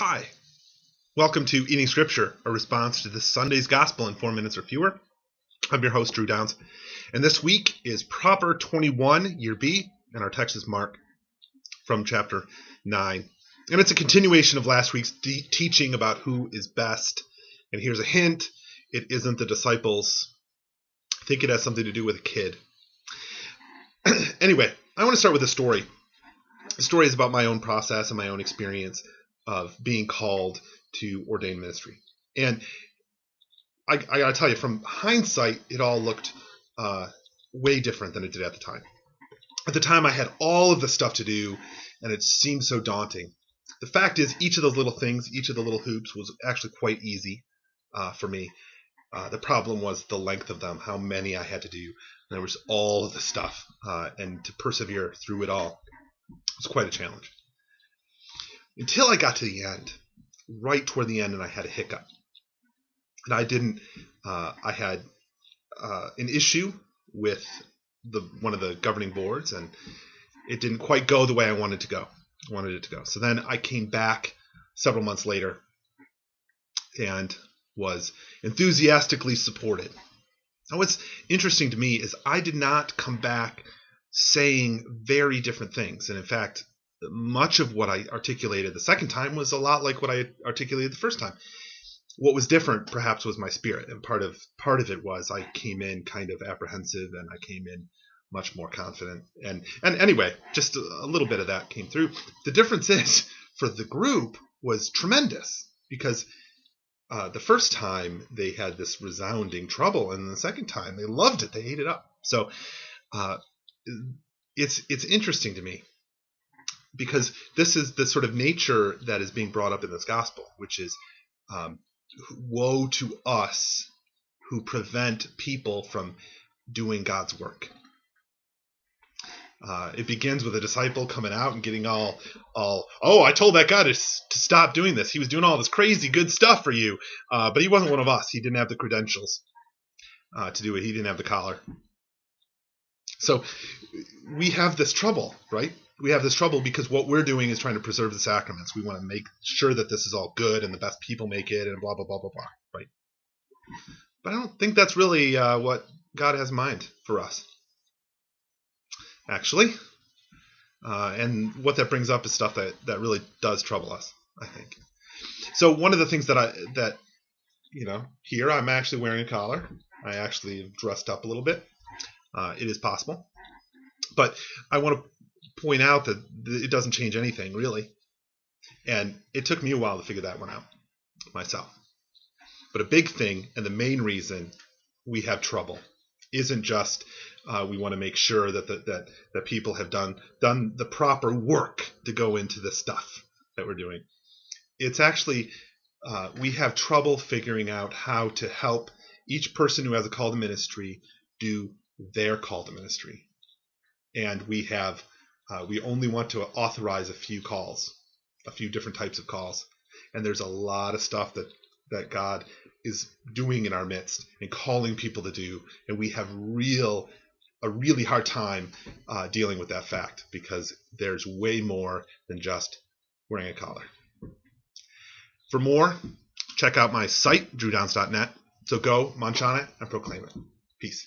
Hi, welcome to Eating Scripture, a response to this Sunday's Gospel in 4 minutes or fewer. I'm your host, Drew Downs, and this week is Proper 21, Year B, and our text is Mark from chapter 9. And it's a continuation of last week's teaching about who is best. And here's a hint, it isn't the disciples. I think it has something to do with a kid. Anyway, I want to start with a story. The story is about my own process and my own experience of being called to ordained ministry. And I gotta tell you, from hindsight, it all looked way different than it did at the time. At the time, I had all of the stuff to do, and it seemed so daunting. The fact is, each of those little things, each of the little hoops was actually quite easy for me. The problem was the length of them, how many I had to do. And there was all of the stuff, and to persevere through it all was quite a challenge. Until I got to the end, right toward the end, and I had a hiccup. And I had an issue with one of the governing boards, and it didn't quite go the way I wanted it to go. So then I came back several months later and was enthusiastically supported. Now, what's interesting to me is I did not come back saying very different things. And in fact, much of what I articulated the second time was a lot like what I articulated the first time. What was different, perhaps, was my spirit, and part of it was I came in kind of apprehensive, and I came in much more confident. And anyway, just a little bit of that came through. The difference is, for the group, was tremendous, because the first time they had this resounding trouble, and the second time they loved it, they ate it up. So it's interesting to me, because this is the sort of nature that is being brought up in this gospel, which is woe to us who prevent people from doing God's work. It begins with a disciple coming out and getting all, oh, I told that guy to stop doing this. He was doing all this crazy good stuff for you, but he wasn't one of us. He didn't have the credentials to do it. He didn't have the collar. So we have this trouble, right? We have this trouble because what we're doing is trying to preserve the sacraments. We want to make sure that this is all good and the best people make it and blah, blah, blah, blah, blah, right? But I don't think that's really what God has in mind for us, actually. And what that brings up is stuff that really does trouble us, I think. So one of the things that here I'm actually wearing a collar. I actually have dressed up a little bit. It is possible. But I want to point out that it doesn't change anything, really. And it took me a while to figure that one out myself. But a big thing, and the main reason we have trouble, isn't just we want to make sure that people have done the proper work to go into the stuff that we're doing. It's actually we have trouble figuring out how to help each person who has a call to ministry do their call to ministry. And we only want to authorize a few calls, a few different types of calls. And there's a lot of stuff that God is doing in our midst and calling people to do. And we have a really hard time dealing with that fact, because there's way more than just wearing a collar. For more, check out my site, drewdowns.net. So go, munch on it, and proclaim it. Peace.